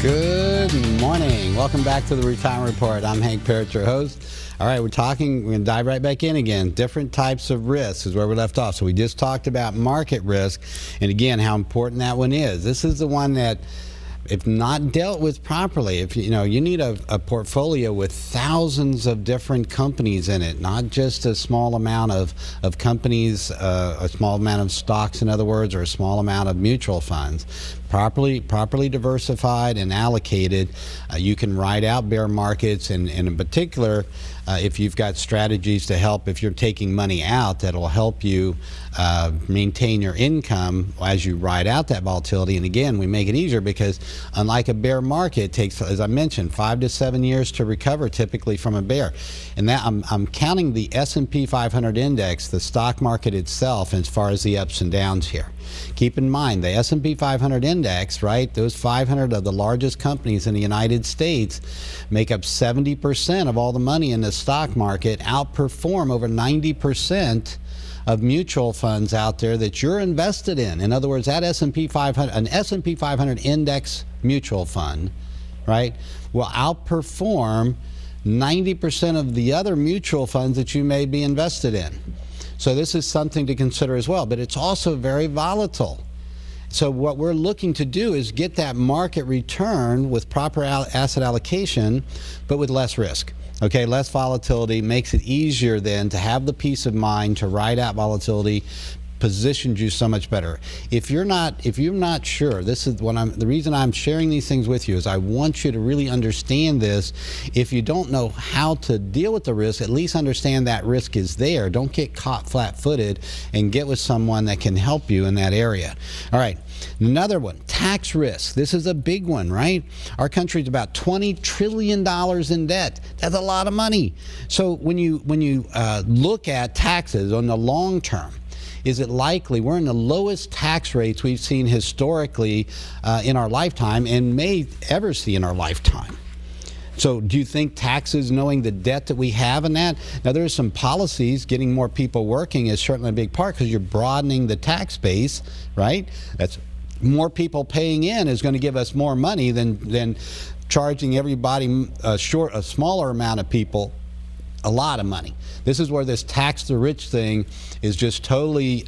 Good morning. Welcome back to the Retirement Report. I'm Hank Parrott, your host. All right, we're going to dive right back in again. Different types of risks is where we left off. So we just talked about market risk, and again, how important that one is. This is the one that, if not dealt with properly, if you need a portfolio with thousands of different companies in it, not just a small amount of companies, a small amount of stocks, in other words, or a small amount of mutual funds. Properly diversified and allocated, you can ride out bear markets, and in particular, if you've got strategies to help, if you're taking money out, that'll help you maintain your income as you ride out that volatility. And again, we make it easier because unlike a bear market, it takes, as I mentioned, 5 to 7 years to recover typically from a bear. And that I'm counting the S&P 500 index, the stock market itself, as far as the ups and downs here. Keep in mind, the S&P 500 index, right, those 500 of the largest companies in the United States make up 70% of all the money in the stock market, outperform over 90% of mutual funds out there that you're invested in. In other words, that S&P 500, an S&P 500 index mutual fund, right, will outperform 90% of the other mutual funds that you may be invested in. So this is something to consider as well, but it's also very volatile. So what we're looking to do is get that market return with proper asset allocation, but with less risk. Okay, less volatility makes it easier then to have the peace of mind to ride out volatility. Positions you so much better. If you're not sure, this is the reason I'm sharing these things with you is I want you to really understand this. If you don't know how to deal with the risk, at least understand that risk is there. Don't get caught flat-footed, and get with someone that can help you in that area. All right, another one, tax risk. This is a big one, right? Our country's about $20 trillion in debt. That's a lot of money. So when you look at taxes on the long term, is it likely we're in the lowest tax rates we've seen historically in our lifetime and may ever see in our lifetime? So do you think taxes, knowing the debt that we have in that? Now, there's some policies. Getting more people working is certainly a big part because you're broadening the tax base, right? That's more people paying in is going to give us more money than charging everybody a smaller amount of people a lot of money. This is where this tax the rich thing is just totally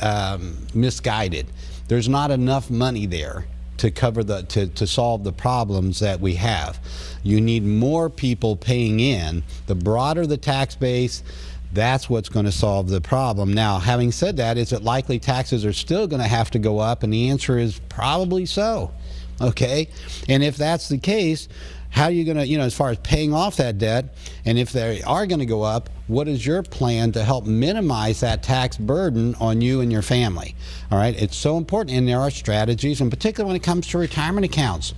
misguided. There's not enough money there to cover to solve the problems that we have. You need more people paying in. The broader the tax base, that's what's going to solve the problem. Now, having said that, is it likely taxes are still going to have to go up? And the answer is probably so. Okay, and if that's the case, how are you going to, as far as paying off that debt, and if they are going to go up, what is your plan to help minimize that tax burden on you and your family? All right, it's so important, and there are strategies, in particular when it comes to retirement accounts.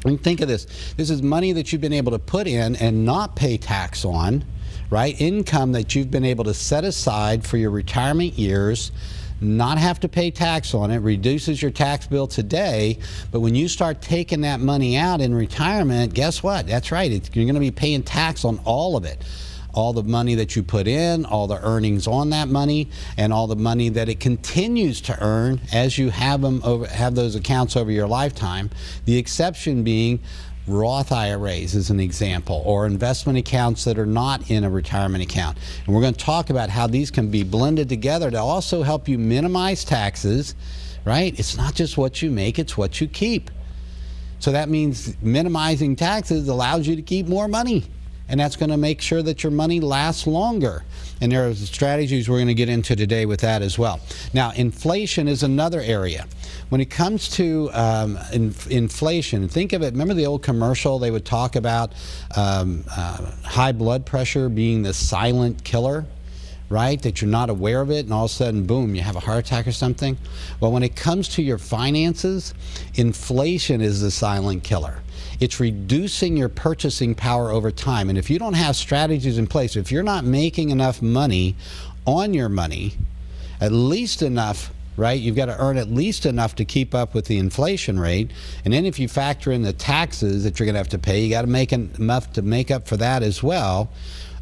And think of this. This is money that you've been able to put in and not pay tax on, right? Income that you've been able to set aside for your retirement years, not have to pay tax on it, reduces your tax bill today. But when you start taking that money out in retirement, guess what? That's right, you're going to be paying tax on all of it. All the money that you put in, all the earnings on that money, and all the money that it continues to earn as you have those accounts over your lifetime. The exception being Roth IRAs as an example, or investment accounts that are not in a retirement account. And we're going to talk about how these can be blended together to also help you minimize taxes, right? It's not just what you make, it's what you keep. So that means minimizing taxes allows you to keep more money. And that's going to make sure that your money lasts longer. And there are strategies we're going to get into today with that as well. Now, inflation is another area. When it comes to inflation, think of it, remember the old commercial? They would talk about high blood pressure being the silent killer, right? That you're not aware of it, and all of a sudden, boom, you have a heart attack or something. Well, when it comes to your finances, inflation is the silent killer. It's reducing your purchasing power over time. And if you don't have strategies in place, if you're not making enough money on your money, at least enough, right? You've got to earn at least enough to keep up with the inflation rate. And then if you factor in the taxes that you're going to have to pay, you got to make enough to make up for that as well.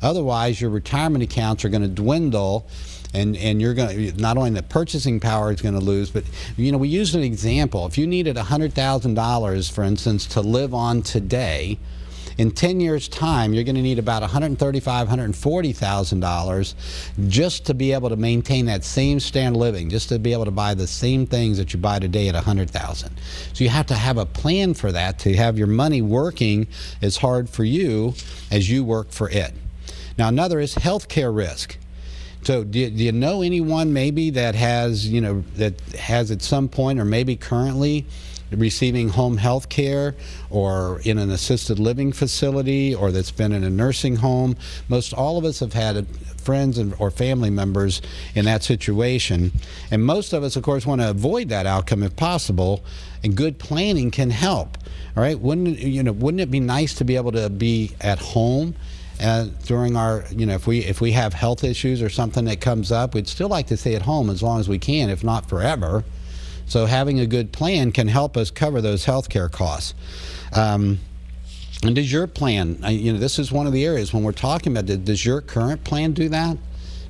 Otherwise, your retirement accounts are going to dwindle. and you're going to, not only the purchasing power is going to lose, but we use an example. If you needed $100,000, for instance, to live on today, in 10 years' time, you're going to need about $135,000, $140,000 just to be able to maintain that same standard of living, just to be able to buy the same things that you buy today at $100,000. So you have to have a plan for that, to have your money working as hard for you as you work for it. Now, another is healthcare risk. So do you know anyone maybe that has, that has at some point or maybe currently receiving home health care, or in an assisted living facility, or that's been in a nursing home? Most all of us have had friends or family members in that situation, and most of us, of course, want to avoid that outcome if possible, and good planning can help. All right, wouldn't it be nice to be able to be at home during our, if we have health issues or something that comes up? We'd still like to stay at home as long as we can, if not forever. So having a good plan can help us cover those health care costs. And does your plan, this is one of the areas when we're talking about, does your current plan do that?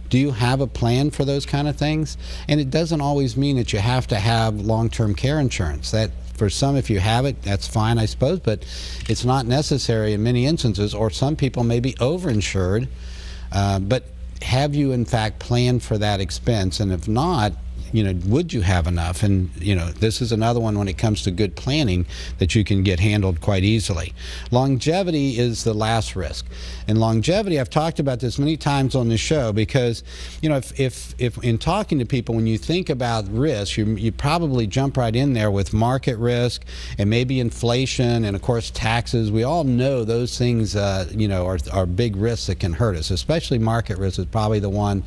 Do you have a plan for those kind of things? And it doesn't always mean that you have to have long-term care insurance. That, for some, if you have it, that's fine, I suppose, but it's not necessary in many instances, or some people may be overinsured. But have you, in fact, planned for that expense? And if not, would you have enough? And this is another one when it comes to good planning that you can get handled quite easily. Longevity is the last risk, and longevity, I've talked about this many times on the show, because if in talking to people, when you think about risk, you probably jump right in there with market risk and maybe inflation and of course taxes. We all know those things are big risks that can hurt us. Especially market risk is probably the one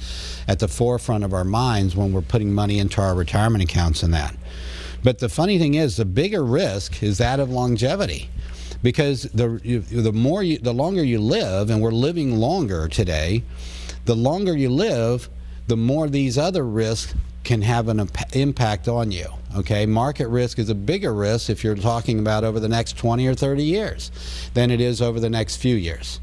at the forefront of our minds when we're putting money into our retirement accounts and that. But the funny thing is, the bigger risk is that of longevity, because the longer you live, and we're living longer today, the longer you live, the more these other risks can have an impact on you. Okay, market risk is a bigger risk if you're talking about over the next 20 or 30 years than it is over the next few years.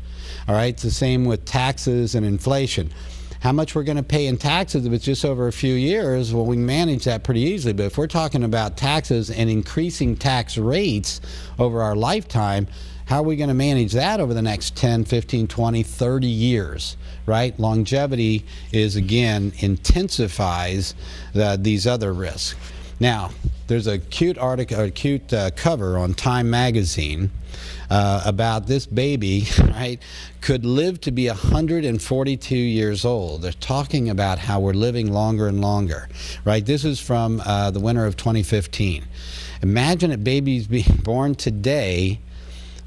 All right, it's the same with taxes and inflation. How much we're going to pay in taxes if it's just over a few years, well, we can manage that pretty easily. But if we're talking about taxes and increasing tax rates over our lifetime, how are we going to manage that over the next 10, 15, 20, 30 years, right? Longevity is, again, intensifies these other risks. Now, there's a cute article, a cute cover on Time magazine about this baby, right, could live to be 142 years old. They're talking about how we're living longer and longer, right? This is from the winter of 2015. Imagine a baby's being born today.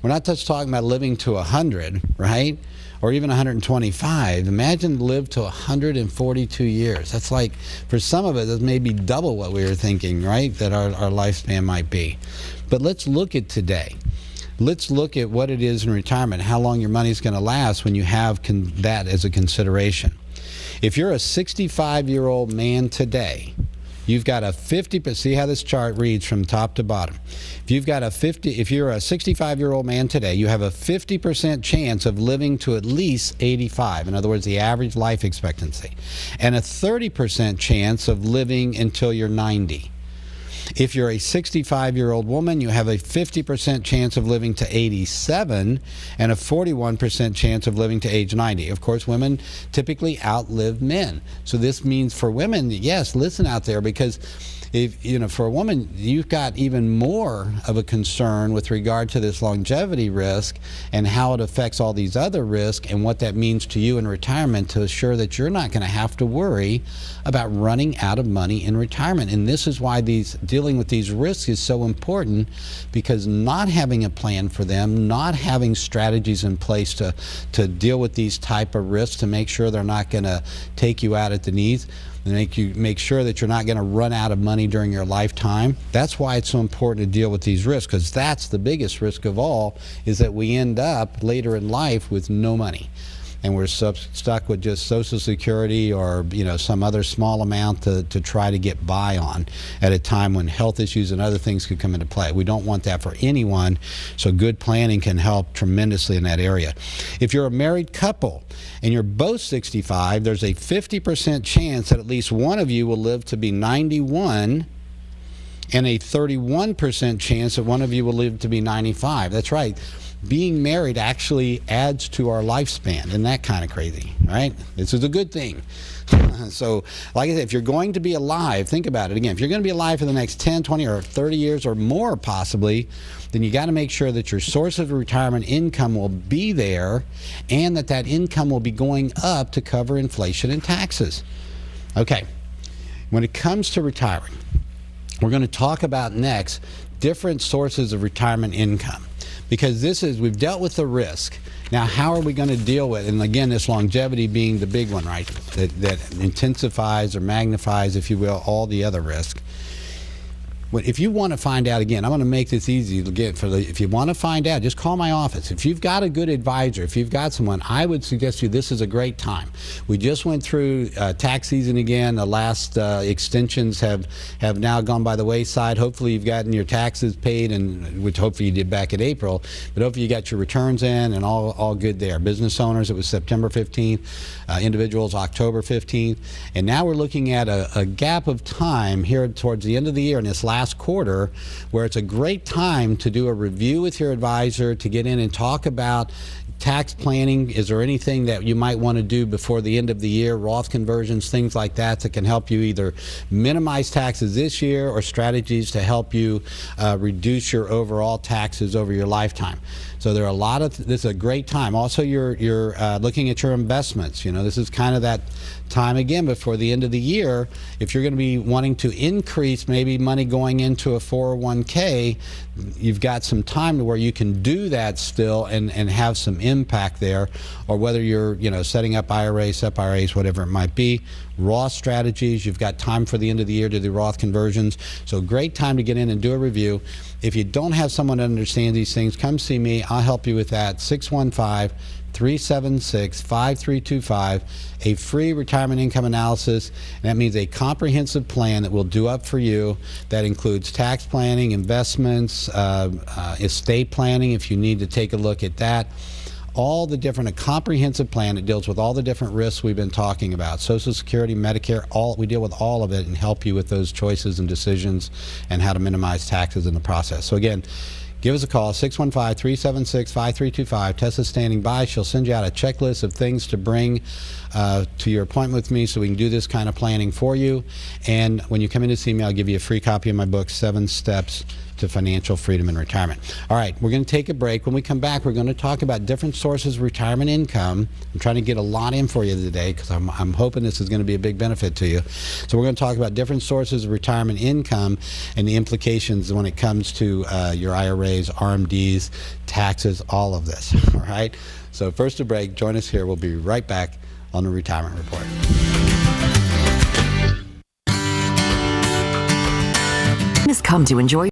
We're not just talking about living to 100, right? Or even 125. Imagine live to 142 years. That's like, for some of us, that's maybe double what we were thinking, right? That our lifespan might be. But let's look at today. Let's look at what it is in retirement, how long your money's going to last when you have that as a consideration. If you're a 65-year-old man today, you've got a 50%, see how this chart reads from top to bottom. If you're a 65-year-old man today, you have a 50% chance of living to at least 85. In other words, the average life expectancy. And a 30% chance of living until you're 90. If you're a 65-year-old woman, you have a 50% chance of living to 87 and a 41% chance of living to age 90. Of course, women typically outlive men. So this means for women, yes, listen out there, because if for a woman, you've got even more of a concern with regard to this longevity risk and how it affects all these other risks and what that means to you in retirement, to assure that you're not going to have to worry about running out of money in retirement. And this is why dealing with these risks is so important, because not having a plan for them, not having strategies in place to deal with these type of risks, to make sure they're not going to take you out at the knees, and make sure that you're not going to run out of money during your lifetime. That's why it's so important to deal with these risks, because that's the biggest risk of all, is that we end up later in life with no money. and we're stuck with just Social Security or some other small amount to try to get by on at a time when health issues and other things could come into play. We don't want that for anyone, so good planning can help tremendously in that area. If you're a married couple and you're both 65, there's a 50% chance that at least one of you will live to be 91, and a 31% chance that one of you will live to be 95. That's right. Being married actually adds to our lifespan. Isn't that kind of crazy, right? This is a good thing. So, like I said, if you're going to be alive, think about it again. If you're going to be alive for the next 10, 20, or 30 years or more possibly, then you got to make sure that your source of retirement income will be there and that income will be going up to cover inflation and taxes. Okay, when it comes to retiring, we're going to talk about next different sources of retirement income, because we've dealt with the risk. Now, how are we going to deal with it? And again, this longevity being the big one, right? That intensifies or magnifies, if you will, all the other risk. If you want to find out, again, I'm going to make this easy to get if you want to find out, just call my office. If you've got a good advisor, if you've got someone, I would suggest to you this is a great time. We just went through tax season again. The last extensions have now gone by the wayside. Hopefully you've gotten your taxes paid, and which hopefully you did back in April, but hopefully you got your returns in and all good there. Business owners, it was September 15th, individuals October 15th, and now we're looking at a gap of time here towards the end of the year in this last quarter, where it's a great time to do a review with your advisor, to get in and talk about tax planning. Is there anything that you might want to do before the end of the year, Roth conversions, things like that can help you either minimize taxes this year or strategies to help you reduce your overall taxes over your lifetime. So there are this is a great time. Also, you're looking at your investments. This is kind of that time again before the end of the year. If you're going to be wanting to increase maybe money going into a 401k, you've got some time to where you can do that still and have some impact there. Or whether you're setting up IRAs, SEP IRAs, whatever it might be. Roth strategies, you've got time for the end of the year to do Roth conversions. So great time to get in and do a review. If you don't have someone that understands these things, come see me. I'll help you with that. 615-376-5325, a free retirement income analysis. And that means a comprehensive plan that will do up for you. That includes tax planning, investments, estate planning if you need to take a look at that. A comprehensive plan that deals with all the different risks we've been talking about. Social Security, Medicare, we deal with all of it and help you with those choices and decisions and how to minimize taxes in the process. So again, give us a call, 615-376-5325. Tessa's standing by. She'll send you out a checklist of things to bring to your appointment with me so we can do this kind of planning for you. And when you come in to see me, I'll give you a free copy of my book, 7 Steps to Financial Freedom in Retirement. All right, we're going to take a break. When we come back, we're going to talk about different sources of retirement income. I'm trying to get a lot in for you today because I'm hoping this is going to be a big benefit to you. So we're going to talk about different sources of retirement income and the implications when it comes to your IRAs, RMDs, taxes, all of this. All right, so first a break. Join us here. We'll be right back on the Retirement Report. Has come to enjoy